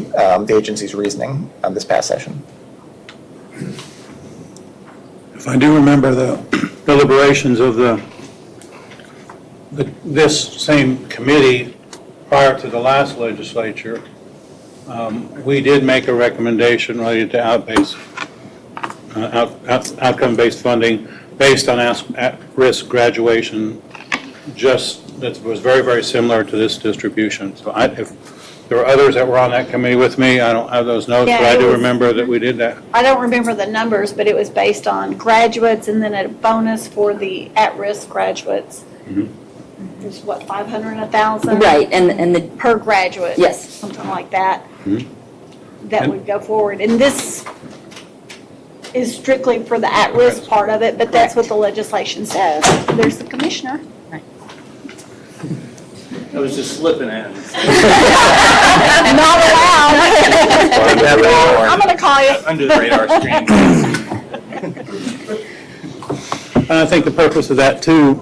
agency's reasoning this past session. If I do remember the deliberations of this same committee prior to the last legislature, we did make a recommendation related to outcome-based funding based on at-risk graduation, that was very, very similar to this distribution. So if there were others that were on that committee with me, I don't have those notes, but I do remember that we did that. I don't remember the numbers, but it was based on graduates and then a bonus for the at-risk graduates. There's what, 500 and 1,000? Right, and the, Per graduate? Yes. Something like that. That would go forward. And this is strictly for the at-risk part of it, but that's what the legislation says. There's the commissioner. I was just slipping at it. Not allowed. I'm going to call you. Under the radar screen. And I think the purpose of that too,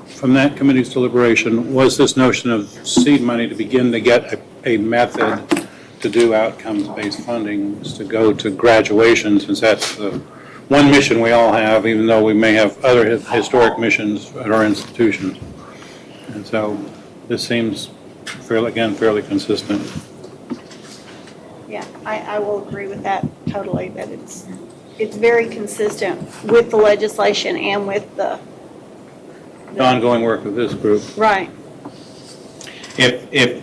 from that committee's deliberation, was this notion of seed money to begin to get a method to do outcomes-based funding, is to go to graduation, since that's the one mission we all have, even though we may have other historic missions at our institutions. And so this seems fairly consistent. Yeah, I will agree with that totally, that it's very consistent with the legislation and with the. The ongoing work of this group. Right. If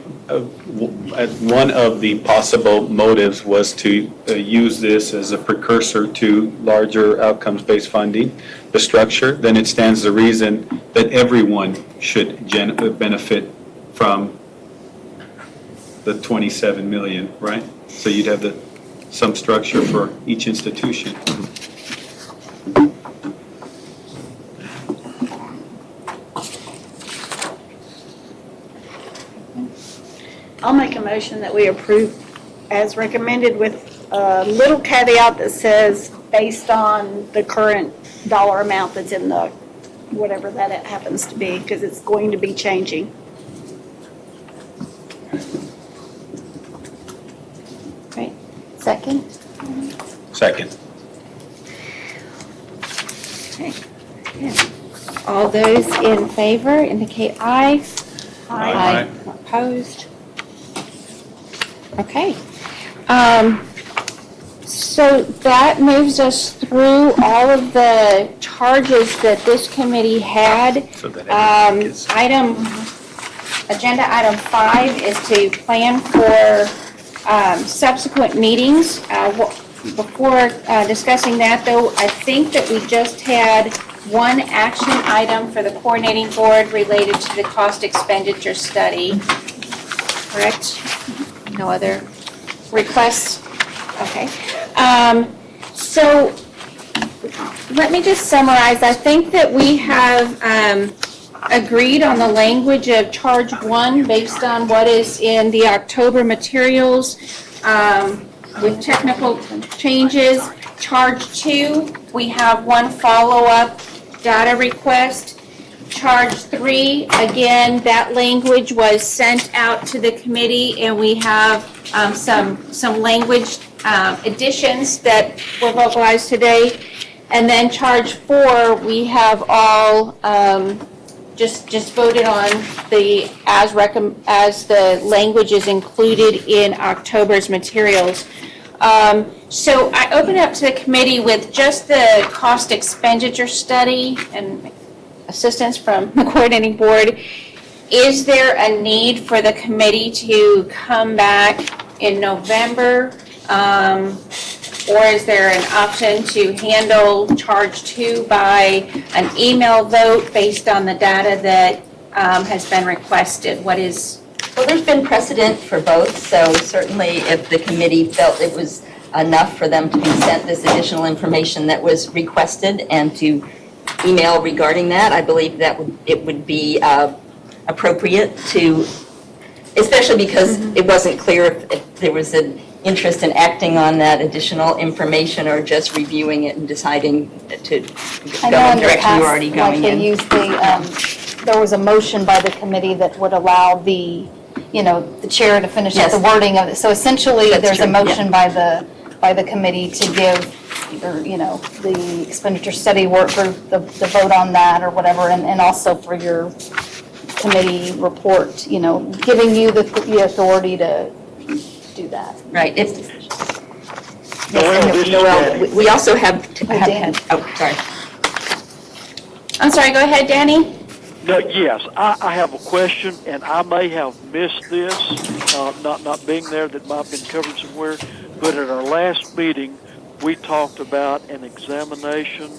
one of the possible motives was to use this as a precursor to larger outcomes-based funding, the structure, then it stands to reason that everyone should benefit from the 27 million, right? So you'd have some structure for each institution. I'll make a motion that we approve as recommended with a little caveat that says based on the current dollar amount that's in the, whatever that it happens to be, because it's going to be changing. Right, second? Second. Okay. All those in favor indicate aye. Aye. Opposed? Okay. So that moves us through all of the charges that this committee had. So that everything is. Agenda item 5 is to plan for subsequent meetings. Before discussing that, though, I think that we just had one action item for the coordinating board related to the cost expenditure study. Correct? No other requests? Okay. So let me just summarize. I think that we have agreed on the language of charge 1 based on what is in the October materials with technical changes. Charge 2, we have one follow-up data request. Charge 3, again, that language was sent out to the committee, and we have some language additions that were vocalized today. And then charge 4, we have all just voted on the as the language is included in October's materials. So I open up to the committee with just the cost expenditure study and assistance from the coordinating board. Is there a need for the committee to come back in November? Or is there an option to handle charge 2 by an email vote based on the data that has been requested? What is? Well, there's been precedent for both, so certainly if the committee felt it was enough for them to be sent this additional information that was requested and to email regarding that, I believe that it would be appropriate to, especially because it wasn't clear if there was an interest in acting on that additional information or just reviewing it and deciding to go in the direction you're already going in. There was a motion by the committee that would allow the chair to finish up the wording of it. So essentially, there's a motion by the committee to give either, the expenditure study work for the vote on that or whatever, and also for your committee report, giving you the authority to do that. Right. We also have, sorry. I'm sorry, go ahead, Danny. No, yes, I have a question, and I may have missed this, not being there, that might have been covered somewhere, but at our last meeting, we talked about an examination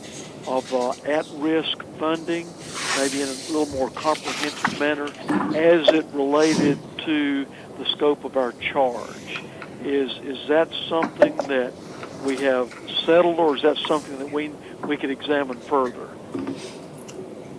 of at-risk funding, maybe in a little more comprehensive manner, as it related to the scope of our charge. Is that something that we have settled, or is that something that we could examine further?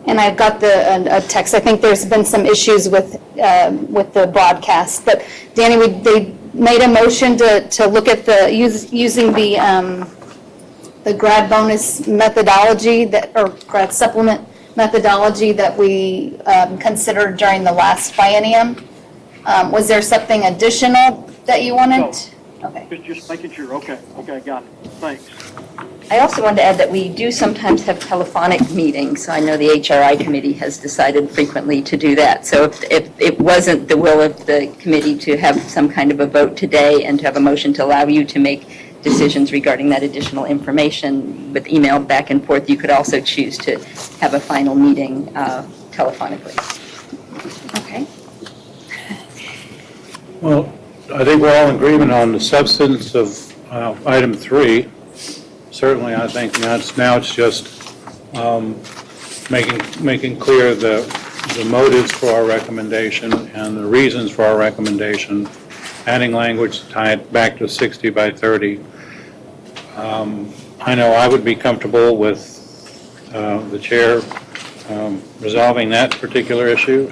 And I've got a text. I think there's been some issues with the broadcast. But Danny, they made a motion to look at using the grad bonus methodology or grad supplement methodology that we considered during the last biennium. Was there something additional that you wanted? No. Okay. Just making sure. Okay, got it. Thanks. I also wanted to add that we do sometimes have telephonic meetings. So I know the HRI committee has decided frequently to do that. So if it wasn't the will of the committee to have some kind of a vote today and to have a motion to allow you to make decisions regarding that additional information with email back and forth, you could also choose to have a final meeting telephonically. Okay. Well, I think we're all in agreement on the substance of item 3. Certainly, I think now it's just making clear the motives for our recommendation and the reasons for our recommendation, adding language to tie it back to 60 by 30. I know I would be comfortable with the chair resolving that particular issue.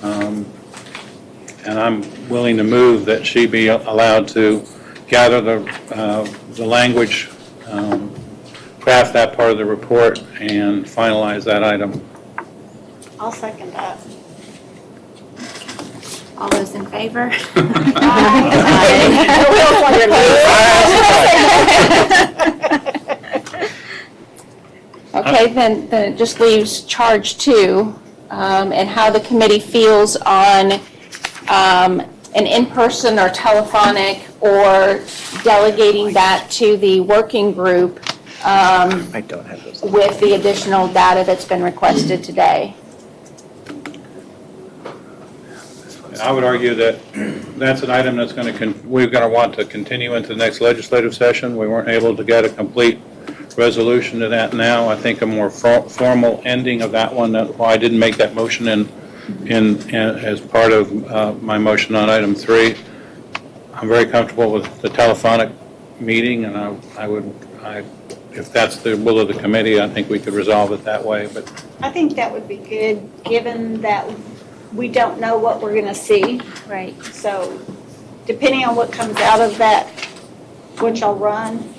And I'm willing to move that she be allowed to gather the language, craft that part of the report, and finalize that item. I'll second that. All those in favor? Okay, then it just leaves charge 2, and how the committee feels on an in-person or telephonic, or delegating that to the working group I don't have those. with the additional data that's been requested today. I would argue that that's an item that's going to, we're going to want to continue into the next legislative session. We weren't able to get a complete resolution to that now. I think a more formal ending of that one, that's why I didn't make that motion as part of my motion on item 3. I'm very comfortable with the telephonic meeting, and if that's the will of the committee, I think we could resolve it that way. But I think that would be good, given that we don't know what we're going to see. Right. So depending on what comes out of that, which I'll run,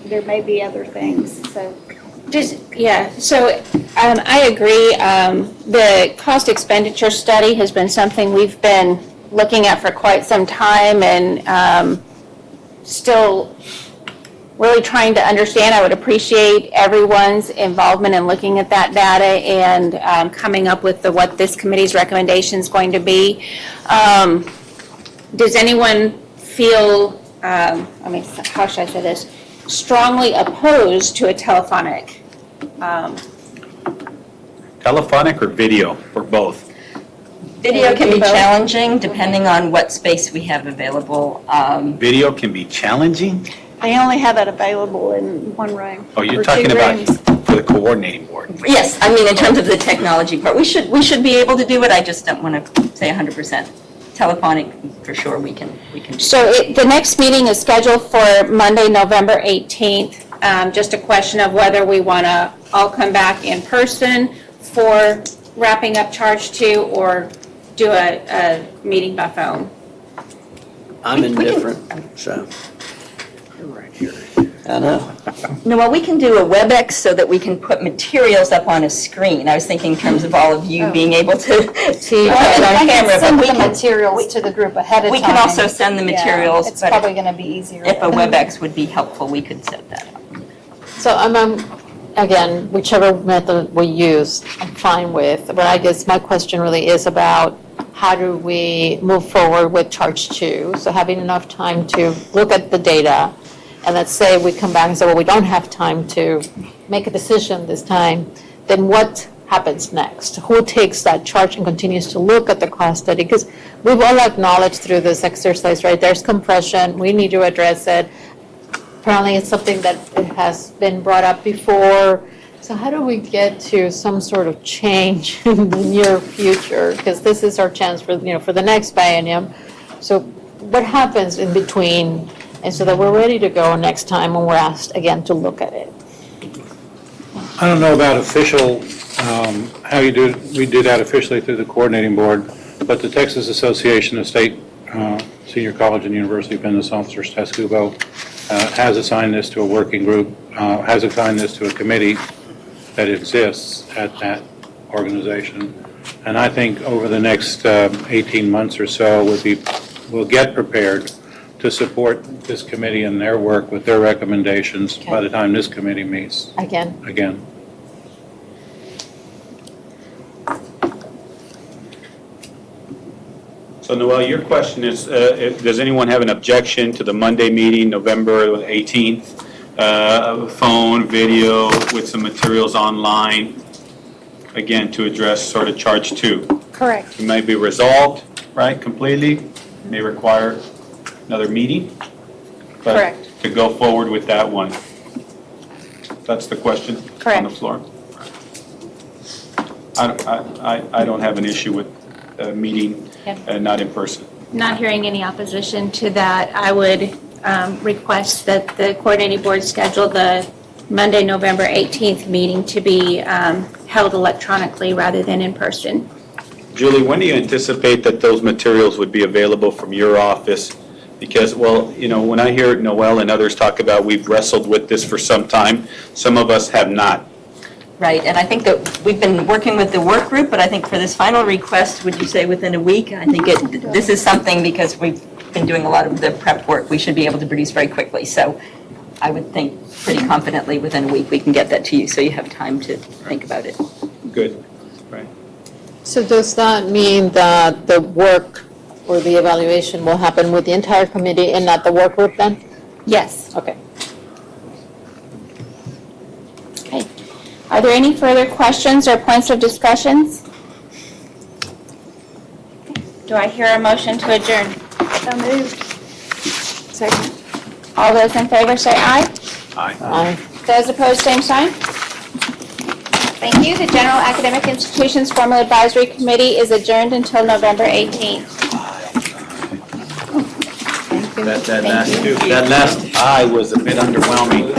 there may be other things, so. I agree. The cost expenditure study has been something we've been looking at for quite some time, and still really trying to understand. I would appreciate everyone's involvement in looking at that data and coming up with what this committee's recommendation is going to be. Does anyone feel, how should I say this, strongly opposed to a telephonic? Telephonic or video, or both? Video can be challenging depending on what space we have available. Video can be challenging? They only have it available in one room. Oh, you're or talking two about rooms. for the coordinating board? Yes, I mean, in terms of the technology part, we should be able to do it. I just don't want to say 100%. Telephonic, for sure, we can do. So the next meeting is scheduled for Monday, November 18th. Just a question of whether we want to all come back in person for wrapping up charge 2 or do a meeting by phone. I'm indifferent, so. I know. No, well, we can do a WebEx so that we can put materials up on a screen. I was thinking in terms of all of you being able to see it on camera. Send But the materials to the group ahead of time. we can also send the materials. It's but probably going to be easier. If a WebEx would be helpful, we could set that up. So again, whichever method we use, I'm fine with. But I guess my question really is about how do we move forward with charge 2? So having enough time to look at the data, and let's say we come back and say, well, we don't have time to make a decision this time, then what happens next? Who takes that charge and continues to look at the cost study? Because we've all acknowledged through this exercise, right, there's compression, we need to address it. Apparently it's something that has been brought up before. So how do we get to some sort of change in the near future? Because this is our chance for the next biennium. So what happens in between, and so that we're ready to go next time when we're asked again to look at it? I don't know about official, how we do that officially through the coordinating board, but the Texas Association of State Senior College and University Business Officers, TESCUBO, has assigned this to a working group, has assigned this to a committee that exists at that organization. And I think over the next 18 months or so, we'll get prepared to support this committee in their work with their recommendations by the time this committee meets again. So Noel, your question is, does anyone have an objection to the Monday meeting, November 18th? Phone, video, with some materials online, again, to address sort of charge 2. Correct. It may be resolved, right, completely, may require another meeting. But Correct. to go forward with that one. That's the question on the floor. I don't have an issue with a meeting not in person. Not hearing any opposition to that, I would request that the coordinating board schedule the Monday, November 18th meeting to be held electronically rather than in person. Julie, when do you anticipate that those materials would be available from your office Because, well, when I hear Noel and others talk about we've wrestled with this for some time, some of us have not. Right, and I think that we've been working with the work group, but I think for this final request, would you say within a week? I think this is something, because we've been doing a lot of the prep work, we should be able to produce very quickly. So I would think pretty confidently within a week we can get that to you, so you have time to think about it. Good, right. So does that mean that the work or the evaluation will happen with the entire committee and not the work group then? Yes. Okay. Okay. Are there any further questions or points of discussions? Do I hear a motion to adjourn? So moved. Second. All those in favor say aye. Aye. Aye. Those opposed, same sign. Thank you. The General Academic Institutions Formal Advisory Committee is adjourned until November 18th. That last aye was a bit underwhelming.